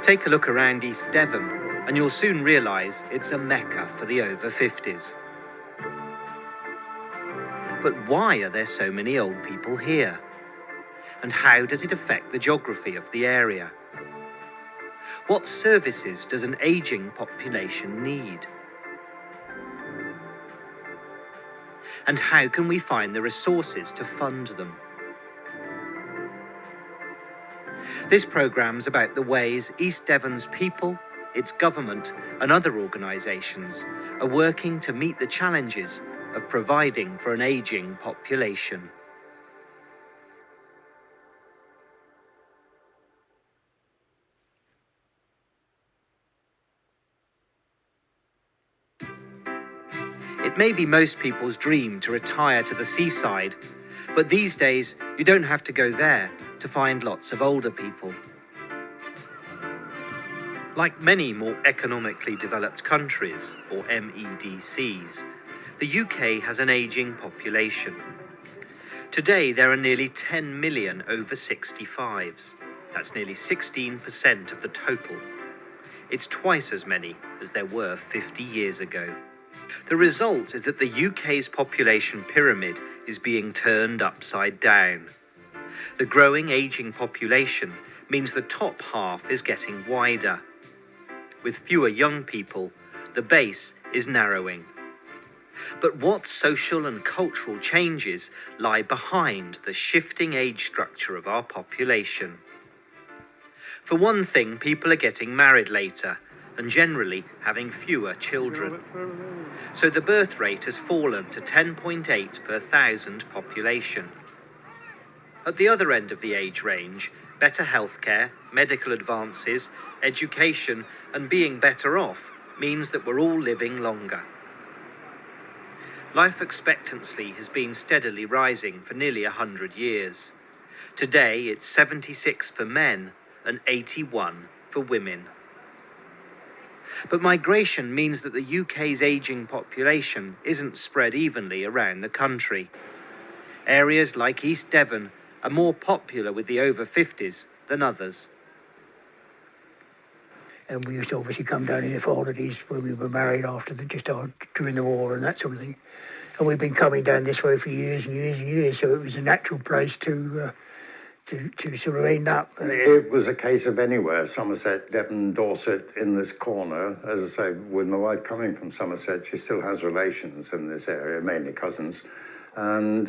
Take a look around East Devon and you'll soon realise it's a mecca for the over 50s. But why are there so many old people here? And how does it affect the geography of the area? What services does an ageing population need? And how can we find the resources to fund them? This programme's about the ways East Devon's people, its government and other organisations are working to meet the challenges of providing for an ageing population. It may be most people's dream to retire to the seaside, but these days you don't have to go there to find lots of older people. Like many more economically developed countries, or MEDCs, the UK has an ageing population. Today there are nearly 10 million over 65s. That's nearly 16% of the total. It's twice as many as there were 50 years ago. The result is that the UK's population pyramid is being turned upside down. The growing ageing population means the top half is getting wider. With fewer young people, the base is narrowing. But what social and cultural changes lie behind the shifting age structure of our population? For one thing, people are getting married later and generally having fewer children. So the birth rate has fallen to 10.8 per thousand population. At the other end of the age range, better healthcare, medical advances, education and being better off means that we're all living longer. Life expectancy has been steadily rising for nearly 100 years. Today it's 76 for men and 81 for women. But migration means that the UK's ageing population isn't spread evenly around the country. Areas like East Devon are more popular with the over 50s than others. And we used to obviously come down here for holidays when we were married during the war and that sort of thing. And we've been coming down this way for years and years and years, so it was a natural place to sort of end up. It was a case of anywhere, Somerset, Devon, Dorset, in this corner. As I say, with my wife coming from Somerset, she still has relations in this area, mainly cousins, and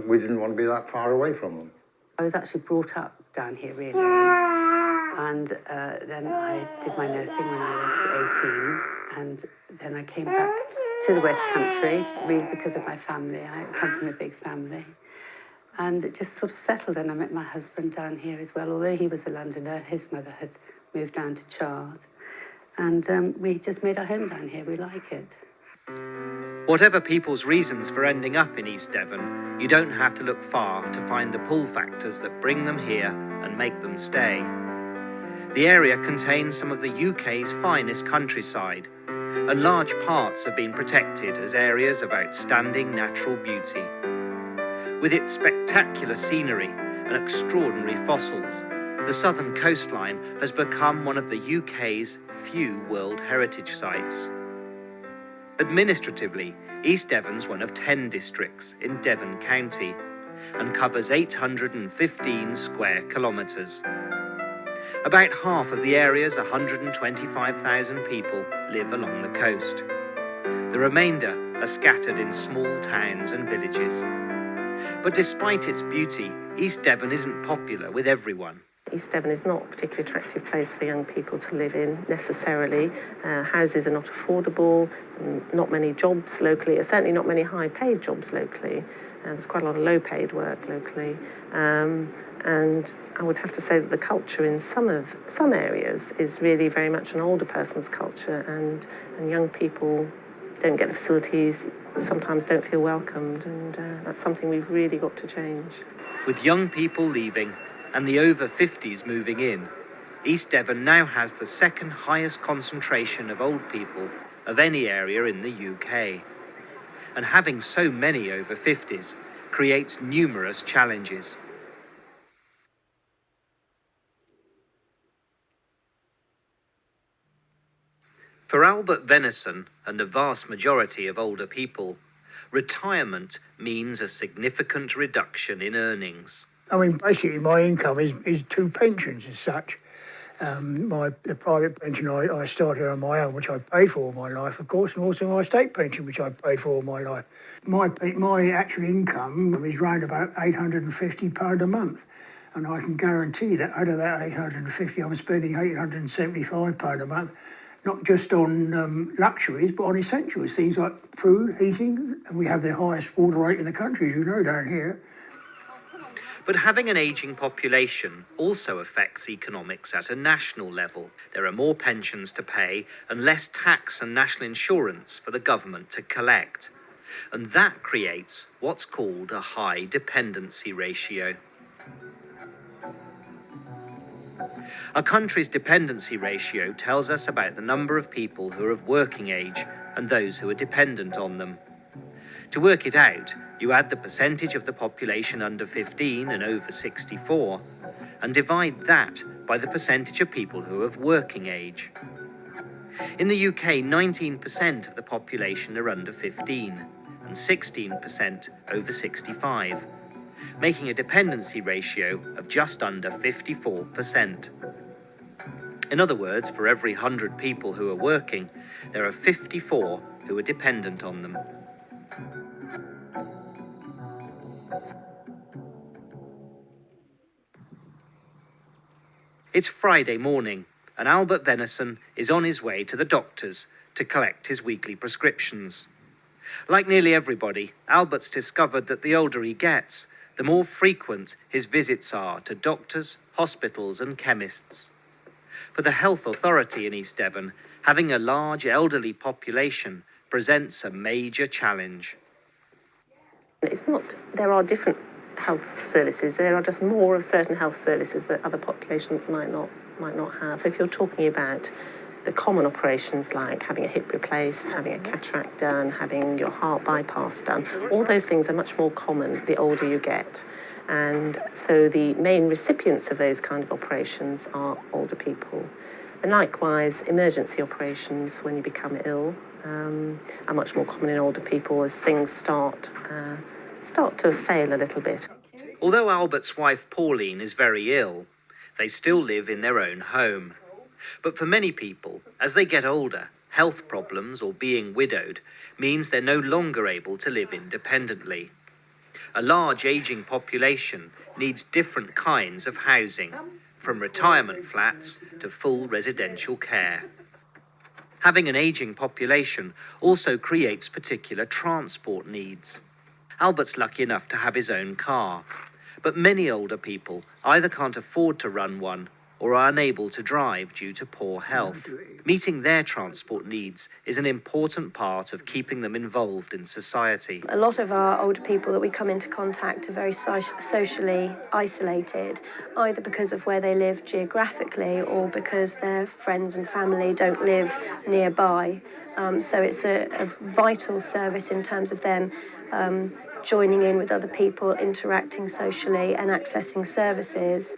we didn't want to be that far away from them. I was actually brought up down here, really, and then I did my nursing when I was 18, and then I came back to the West Country, really because of my family. I come from a big family. And it just sort of settled, and I met my husband down here as well. Although he was a Londoner, his mother had moved down to Chard. And we just made our home down here. We like it. Whatever people's reasons for ending up in East Devon, you don't have to look far to find the pull factors that bring them here and make them stay. The area contains some of the UK's finest countryside, and large parts have been protected as areas of outstanding natural beauty. With its spectacular scenery and extraordinary fossils, the southern coastline has become one of the UK's few World Heritage Sites. Administratively, East Devon's one of 10 districts in Devon County and covers 815 square kilometres. About half of the area's 125,000 people live along the coast. The remainder are scattered in small towns and villages. But despite its beauty, East Devon isn't popular with everyone. East Devon is not a particularly attractive place for young people to live in necessarily. Houses are not affordable, not many jobs locally, certainly not many high-paid jobs locally. There's quite a lot of low-paid work locally. And I would have to say that the culture in some areas is really very much an older person's culture, and young people don't get the facilities, sometimes don't feel welcomed, and that's something we've really got to change. With young people leaving and the over 50s moving in, East Devon now has the second highest concentration of old people of any area in the UK. And having so many over 50s creates numerous challenges. For Albert Venison and the vast majority of older people, retirement means a significant reduction in earnings. I mean, basically my income is two pensions as such. The private pension I started on my own, which I paid for all my life, of course, and also my state pension, which I paid for all my life. My actual income is round about £850 a month, and I can guarantee that out of that £850, I'm spending £875 a month, not just on luxuries, but on essentials, things like food, heating, and we have the highest water rate in the country, as you know, down here. But having an ageing population also affects economics at a national level. There are more pensions to pay and less tax and national insurance for the government to collect. And that creates what's called a high dependency ratio. A country's dependency ratio tells us about the number of people who are of working age and those who are dependent on them. To work it out, you add the percentage of the population under 15 and over 64 and divide that by the percentage of people who are of working age. In the UK, 19% of the population are under 15 and 16% over 65, making a dependency ratio of just under 54%. In other words, for every 100 people who are working, there are 54 who are dependent on them. It's Friday morning, and Albert Venison is on his way to the doctor's to collect his weekly prescriptions. Like nearly everybody, Albert's discovered that the older he gets, the more frequent his visits are to doctors, hospitals and chemists. For the health authority in East Devon, having a large elderly population presents a major challenge. It's not, there are different health services. There are just more of certain health services that other populations might not have. So if you're talking about the common operations like having a hip replaced, having a cataract done, having your heart bypass done, all those things are much more common the older you get. And so the main recipients of those kind of operations are older people. And likewise, emergency operations when you become ill are much more common in older people as things start to fail a little bit. Although Albert's wife Pauline is very ill, they still live in their own home. But for many people, as they get older, health problems or being widowed means they're no longer able to live independently. A large ageing population needs different kinds of housing, from retirement flats to full residential care. Having an ageing population also creates particular transport needs. Albert's lucky enough to have his own car, but many older people either can't afford to run one or are unable to drive due to poor health. Meeting their transport needs is an important part of keeping them involved in society. A lot of our older people that we come into contact are very socially isolated, either because of where they live geographically or because their friends and family don't live nearby. So it's a vital service in terms of them joining in with other people, interacting socially and accessing services.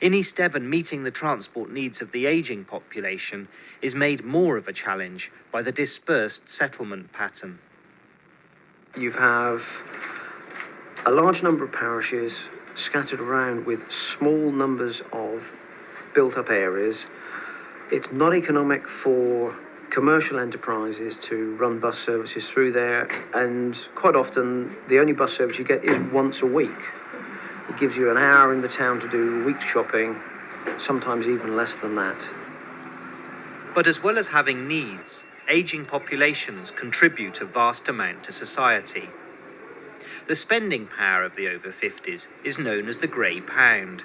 In East Devon, meeting the transport needs of the ageing population is made more of a challenge by the dispersed settlement pattern. You have a large number of parishes scattered around with small numbers of built-up areas. It's not economic for commercial enterprises to run bus services through there, and quite often the only bus service you get is once a week. It gives you an hour in the town to do a week's shopping, sometimes even less than that. But as well as having needs, ageing populations contribute a vast amount to society. The spending power of the over 50s is known as the grey pound,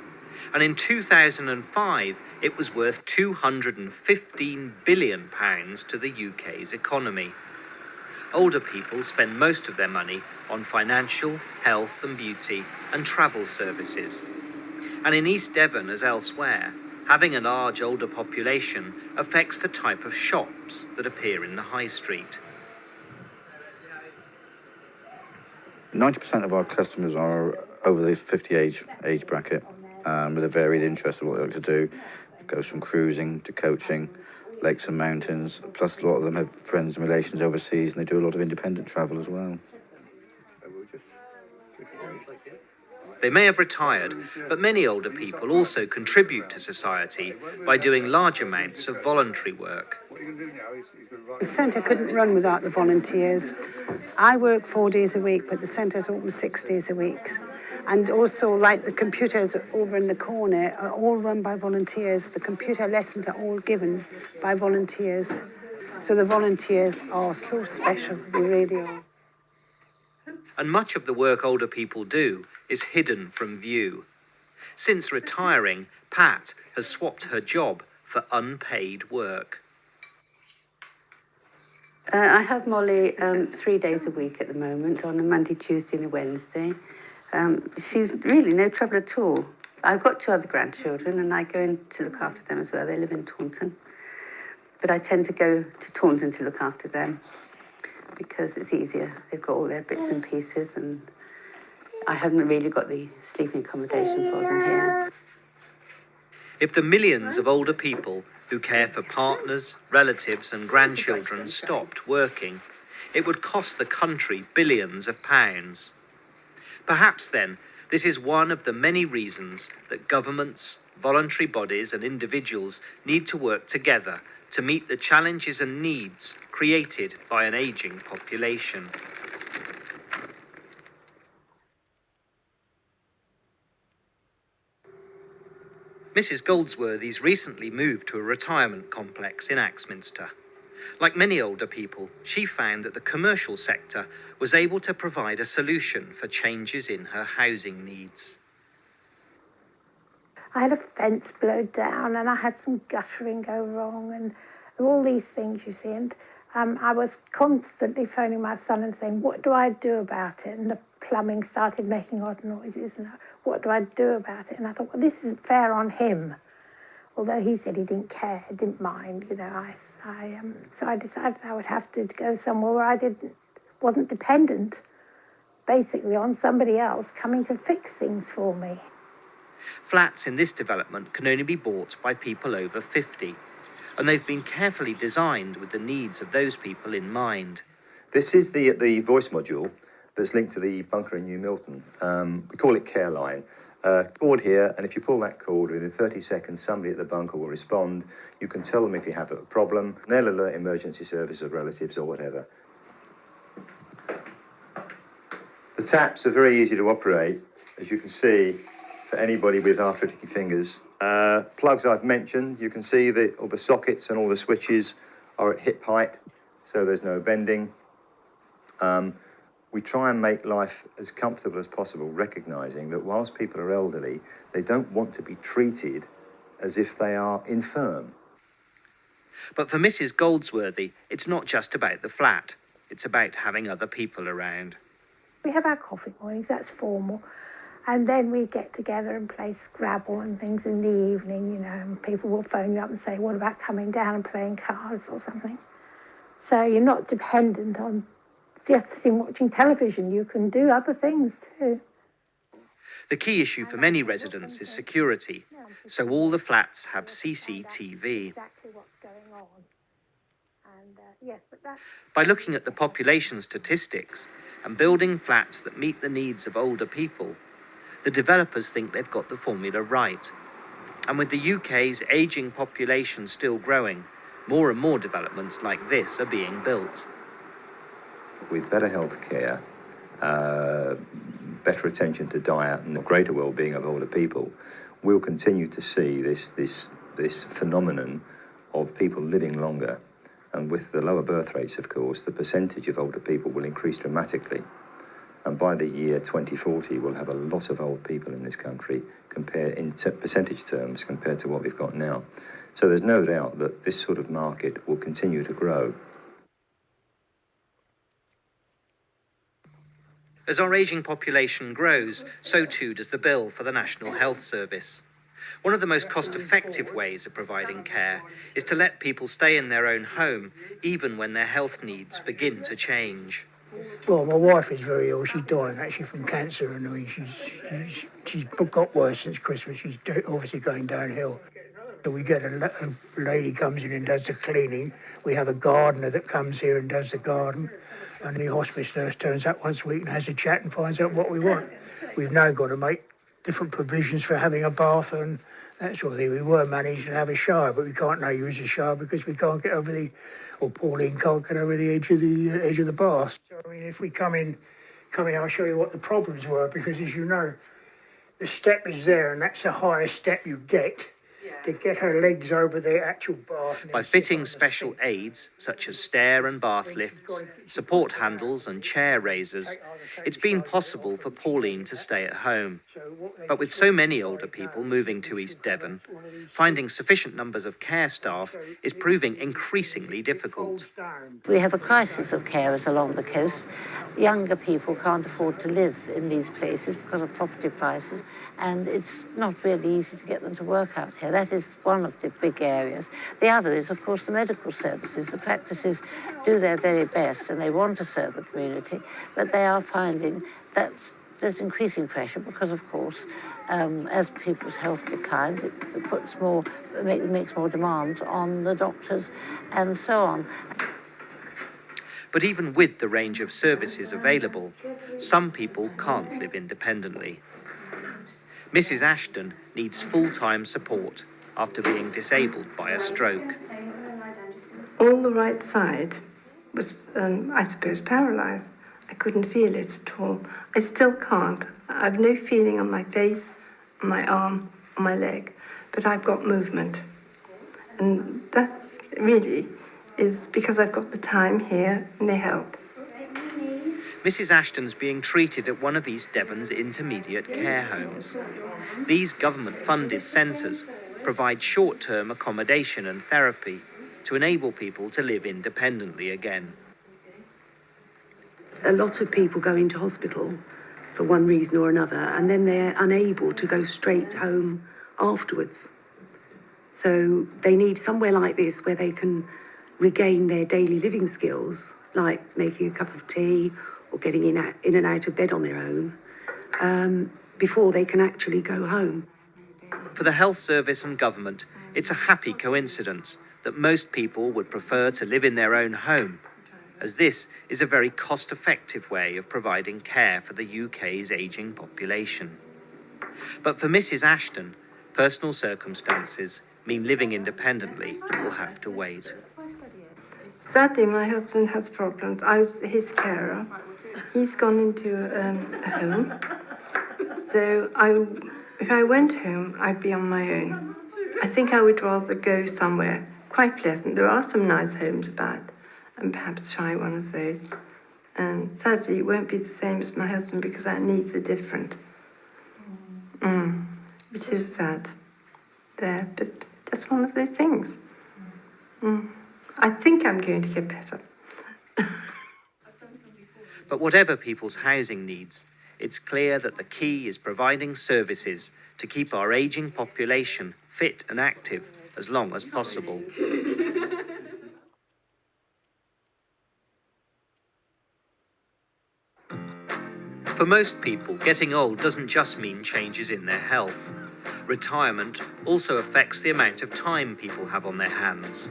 and in 2005 it was worth £215 billion to the UK's economy. Older people spend most of their money on financial, health and beauty and travel services. And in East Devon, as elsewhere, having a large older population affects the type of shops that appear in the high street. 90% of our customers are over the 50 age bracket, with a varied interest of what they like to do. It goes from cruising to coaching, lakes and mountains. Plus, a lot of them have friends and relations overseas, and they do a lot of independent travel as well. They may have retired, but many older people also contribute to society by doing large amounts of voluntary work. The centre couldn't run without the volunteers. I work 4 days a week, but the centre's open 6 days a week. And also, like the computers over in the corner are all run by volunteers. The computer lessons are all given by volunteers. So the volunteers are so special, they really are. And much of the work older people do is hidden from view. Since retiring, Pat has swapped her job for unpaid work. I have Molly 3 days a week at the moment, on a Monday, Tuesday and a Wednesday. She's really no trouble at all. I've got 2 other grandchildren and I go in to look after them as well. They live in Taunton. But I tend to go to Taunton to look after them because it's easier. They've got all their bits and pieces and I haven't really got the sleeping accommodation for them here. If the millions of older people who care for partners, relatives and grandchildren stopped working, it would cost the country billions of pounds. Perhaps then, this is one of the many reasons that governments, voluntary bodies and individuals need to work together to meet the challenges and needs created by an ageing population. Mrs. Goldsworthy's recently moved to a retirement complex in Axminster. Like many older people, she found that the commercial sector was able to provide a solution for changes in her housing needs. I had a fence blown down and I had some guttering go wrong and all these things, you see. And I was constantly phoning my son and saying, what do I do about it? And the plumbing started making odd noises. And what do I do about it? And I thought, well, this isn't fair on him. Although he said he didn't care, didn't mind, you know. So I decided I would have to go somewhere where I wasn't dependent, basically, on somebody else coming to fix things for me. Flats in this development can only be bought by people over 50, and they've been carefully designed with the needs of those people in mind. This is the voice module that's linked to the bunker in New Milton. We call it Careline. Cord here, and if you pull that cord, within 30 seconds, somebody at the bunker will respond. You can tell them if you have a problem. They'll alert emergency services or relatives or whatever. The taps are very easy to operate, as you can see, for anybody with arthritic fingers. Plugs I've mentioned, you can see that all the sockets and all the switches are at hip height, so there's no bending. We try and make life as comfortable as possible, recognising that whilst people are elderly, they don't want to be treated as if they are infirm. But for Mrs. Goldsworthy, it's not just about the flat. It's about having other people around. We have our coffee mornings, that's formal. And then we get together and play Scrabble and things in the evening, you know, and people will phone you up and say, what about coming down and playing cards or something? So you're not dependent on just watching television. You can do other things too. The key issue for many residents is security, so all the flats have CCTV. Exactly what's going on. And yes, but that's... By looking at the population statistics and building flats that meet the needs of older people, the developers think they've got the formula right. And with the UK's ageing population still growing, more and more developments like this are being built. With better health care, better attention to diet and the greater well-being of older people, we'll continue to see this phenomenon of people living longer. And with the lower birth rates, of course, the percentage of older people will increase dramatically. And by the year 2040, we'll have a lot of old people in this country in percentage terms compared to what we've got now. So there's no doubt that this sort of market will continue to grow. As our ageing population grows, so too does the bill for the National Health Service. One of the most cost-effective ways of providing care is to let people stay in their own home, even when their health needs begin to change. Well, my wife is very ill. She's dying actually from cancer, and I mean, she's got worse since Christmas. She's obviously going downhill. So we get a lady comes in and does the cleaning. We have a gardener that comes here and does the garden. And the hospice nurse turns up once a week and has a chat and finds out what we want. We've now got to make different provisions for having a bath and that sort of thing. We were managing to have a shower, but we can't now use a shower because we can't get over or Pauline can't get over the edge of the bath. So I mean, if we come in, I'll show you what the problems were, because as you know, the step is there, and that's the highest step you get. To get her legs over the actual bath. By fitting special aids, such as stair and bath lifts, support handles and chair raisers, it's been possible for Pauline to stay at home. But with so many older people moving to East Devon, finding sufficient numbers of care staff is proving increasingly difficult. We have a crisis of carers along the coast. Younger people can't afford to live in these places because of property prices, and it's not really easy to get them to work out here. That is one of the big areas. The other is, of course, the medical services. The practices do their very best and they want to serve the community, but they are finding that there's increasing pressure because, of course, as people's health declines, it makes more demands on the doctors and so on. But even with the range of services available, some people can't live independently. Mrs. Ashton needs full-time support after being disabled by a stroke. All the right side was, I suppose, paralysed. I couldn't feel it at all. I still can't. I've no feeling on my face, on my arm, on my leg, but I've got movement. And that really is because I've got the time here and they help. Mrs. Ashton's being treated at one of East Devon's intermediate care homes. These government-funded centres provide short-term accommodation and therapy to enable people to live independently again. A lot of people go into hospital for one reason or another, and then they're unable to go straight home afterwards. So they need somewhere like this where they can regain their daily living skills, like making a cup of tea or getting in and out of bed on their own, before they can actually go home. For the health service and government, it's a happy coincidence that most people would prefer to live in their own home, as this is a very cost-effective way of providing care for the UK's ageing population. But for Mrs. Ashton, personal circumstances mean living independently will have to wait. Sadly, my husband has problems. I was his carer. He's gone into a home. So if I went home, I'd be on my own. I think I would rather go somewhere quite pleasant. There are some nice homes about, and perhaps try one of those. And sadly, it won't be the same as my husband because our needs are different. Which is sad. There, but that's one of those things. I think I'm going to get better. But whatever people's housing needs, it's clear that the key is providing services to keep our ageing population fit and active as long as possible. For most people, getting old doesn't just mean changes in their health. Retirement also affects the amount of time people have on their hands.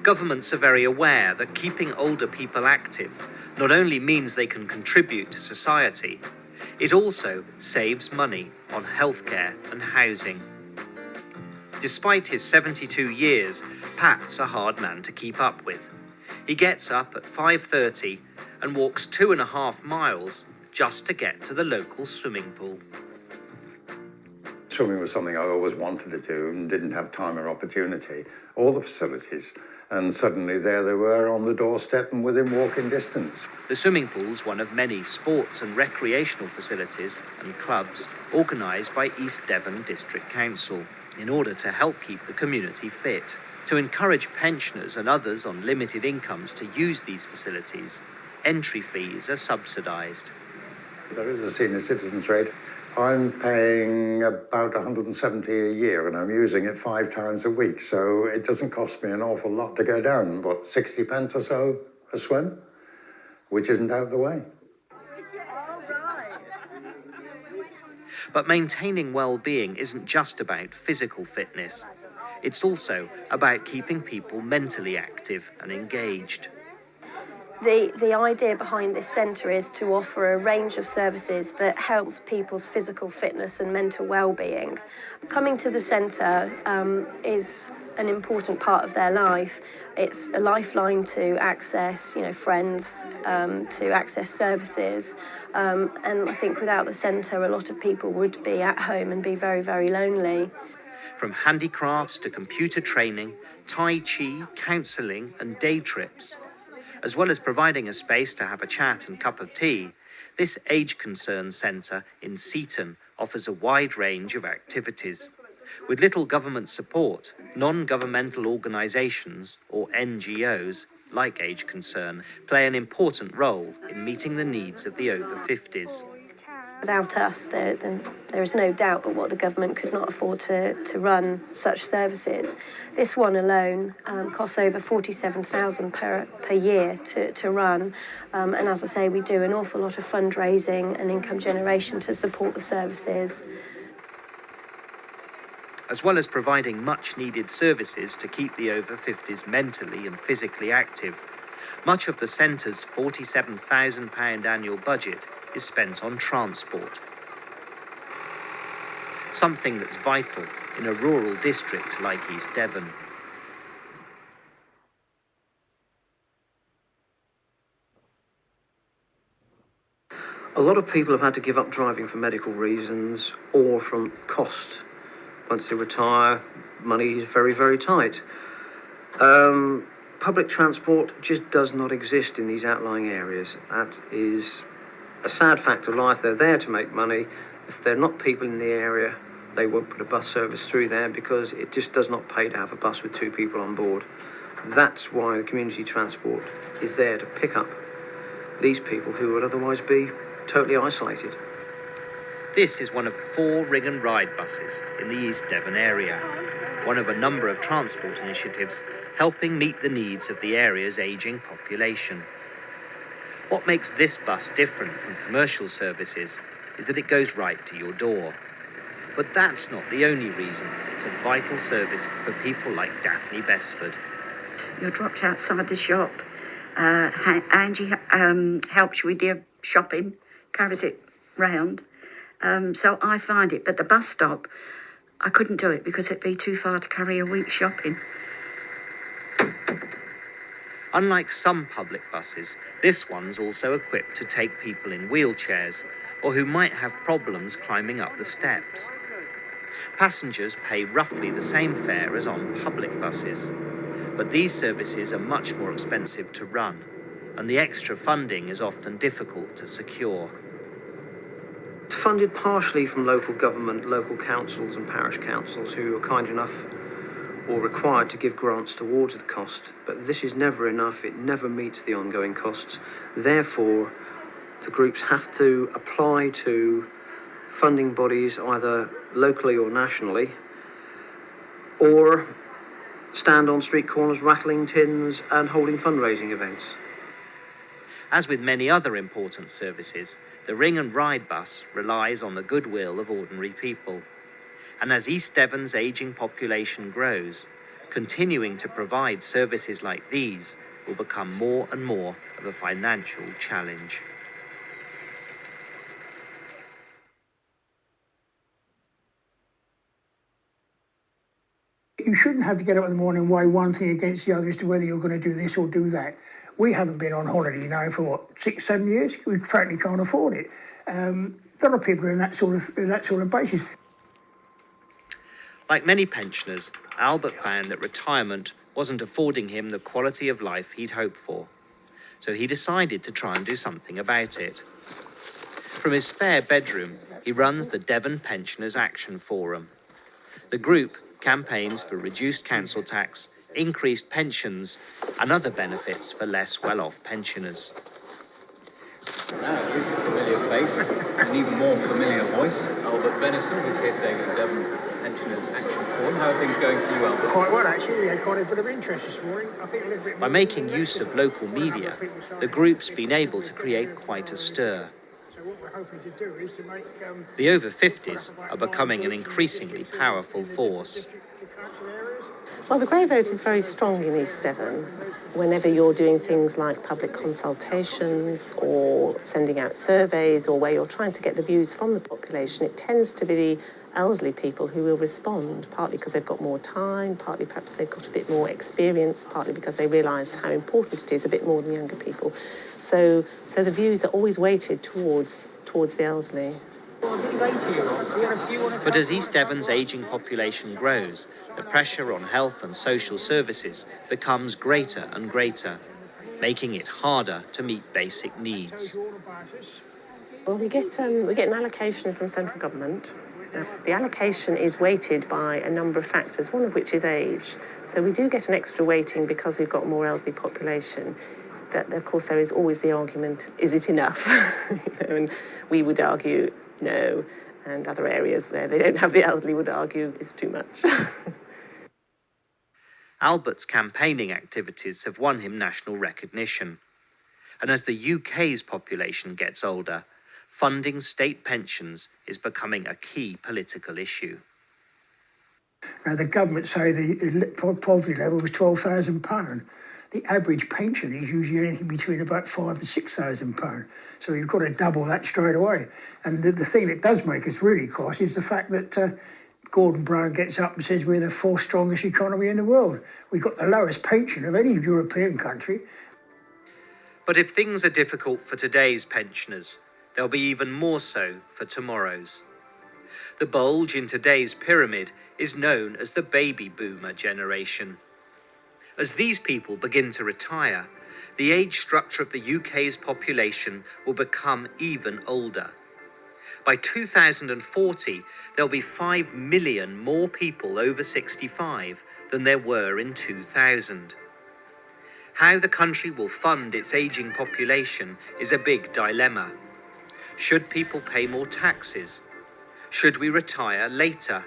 Governments are very aware that keeping older people active not only means they can contribute to society, it also saves money on healthcare and housing. Despite his 72 years, Pat's a hard man to keep up with. He gets up at 5:30 and walks 2.5 miles just to get to the local swimming pool. Swimming was something I always wanted to do and didn't have time or opportunity, all the facilities. And suddenly there they were on the doorstep and within walking distance. The swimming pool's one of many sports and recreational facilities and clubs organised by East Devon District Council in order to help keep the community fit. To encourage pensioners and others on limited incomes to use these facilities, entry fees are subsidised. There is a senior citizens rate. I'm paying about 170 a year and I'm using it 5 times a week, so it doesn't cost me an awful lot to go down, 60 pence or so a swim, which isn't out of the way. But maintaining well-being isn't just about physical fitness. It's also about keeping people mentally active and engaged. The idea behind this centre is to offer a range of services that helps people's physical fitness and mental well-being. Coming to the centre is an important part of their life. It's a lifeline to access, friends, to access services. And I think without the centre, a lot of people would be at home and be very, very lonely. From handicrafts to computer training, Tai Chi, counselling and day trips. As well as providing a space to have a chat and cup of tea, this Age Concern Centre in Seaton offers a wide range of activities. With little government support, non-governmental organisations, or NGOs, like Age Concern, play an important role in meeting the needs of the over 50s. Without us, there is no doubt but what the government could not afford to run such services. This one alone costs over £47,000 per year to run. And as I say, we do an awful lot of fundraising and income generation to support the services. As well as providing much-needed services to keep the over 50s mentally and physically active, much of the centre's £47,000 annual budget is spent on transport. Something that's vital in a rural district like East Devon. A lot of people have had to give up driving for medical reasons or from cost. Once they retire, money is very, very tight. Public transport just does not exist in these outlying areas. That is a sad fact of life. They're there to make money. If they're not people in the area, they won't put a bus service through there because it just does not pay to have a bus with 2 people on board. That's why the community transport is there to pick up these people who would otherwise be totally isolated. This is one of 4 ring and ride buses in the East Devon area, one of a number of transport initiatives helping meet the needs of the area's ageing population. What makes this bus different from commercial services is that it goes right to your door. But that's not the only reason it's a vital service for people like Daphne Besford. You're dropped outside the shop. Angie helps you with your shopping, carries it round. So I find it, but the bus stop, I couldn't do it because it'd be too far to carry a week's shopping. Unlike some public buses, this one's also equipped to take people in wheelchairs or who might have problems climbing up the steps. Passengers pay roughly the same fare as on public buses, but these services are much more expensive to run, and the extra funding is often difficult to secure. It's funded partially from local government, local councils and parish councils who are kind enough or required to give grants towards the cost, but this is never enough. It never meets the ongoing costs. Therefore, the groups have to apply to funding bodies either locally or nationally, or stand on street corners rattling tins and holding fundraising events. As with many other important services, the Ring and Ride bus relies on the goodwill of ordinary people. And as East Devon's ageing population grows, continuing to provide services like these will become more and more of a financial challenge. You shouldn't have to get up in the morning and weigh one thing against the other as to whether you're going to do this or do that. We haven't been on holiday now for 6, 7 years. We frankly can't afford it. A lot of people are in that sort of basis. Like many pensioners, Albert found that retirement wasn't affording him the quality of life he'd hoped for. So he decided to try and do something about it. From his spare bedroom, he runs the Devon Pensioners Action Forum. The group campaigns for reduced council tax, increased pensions, and other benefits for less well-off pensioners. Now, here's a familiar face, an even more familiar voice, Albert Venison, who's here today with the Devon Pensioners Action Forum. How are things going for you, Albert? Quite well, actually. We had quite a bit of interest this morning. I think a little bit By making use of local media, the group's been able to create quite a stir. So what we're hoping to do is to make... The over 50s are becoming an increasingly powerful force. Well, the Grey vote is very strong in East Devon. Whenever you're doing things like public consultations or sending out surveys or where you're trying to get the views from the population, it tends to be the elderly people who will respond, partly because they've got more time, partly perhaps they've got a bit more experience, partly because they realise how important it is a bit more than younger people. So the views are always weighted towards the elderly. But as East Devon's ageing population grows, the pressure on health and social services becomes greater and greater, making it harder to meet basic needs. Well, we get an allocation from central government. The allocation is weighted by a number of factors, one of which is age. So we do get an extra weighting because we've got a more elderly population. But of course, there is always the argument, is it enough? And we would argue no, and other areas where they don't have the elderly would argue it's too much. Albert's campaigning activities have won him national recognition. And as the UK's population gets older, funding state pensions is becoming a key political issue. Now, the government say the poverty level was £12,000. The average pension is usually anything between about £5,000 and £6,000. So you've got to double that straight away. And the thing that does make us really cross is the fact that Gordon Brown gets up and says we're the fourth strongest economy in the world. We've got the lowest pension of any European country. But if things are difficult for today's pensioners, they'll be even more so for tomorrow's. The bulge in today's pyramid is known as the baby boomer generation. As these people begin to retire, the age structure of the UK's population will become even older. By 2040, there'll be 5 million more people over 65 than there were in 2000. How the country will fund its ageing population is a big dilemma. Should people pay more taxes? Should we retire later?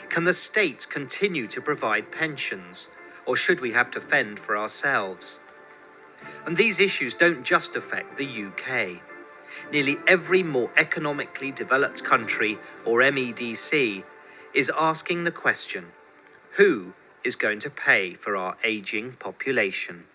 Can the state continue to provide pensions? Or should we have to fend for ourselves? And these issues don't just affect the UK. Nearly every more economically developed country, or MEDC, is asking the question, who is going to pay for our ageing population?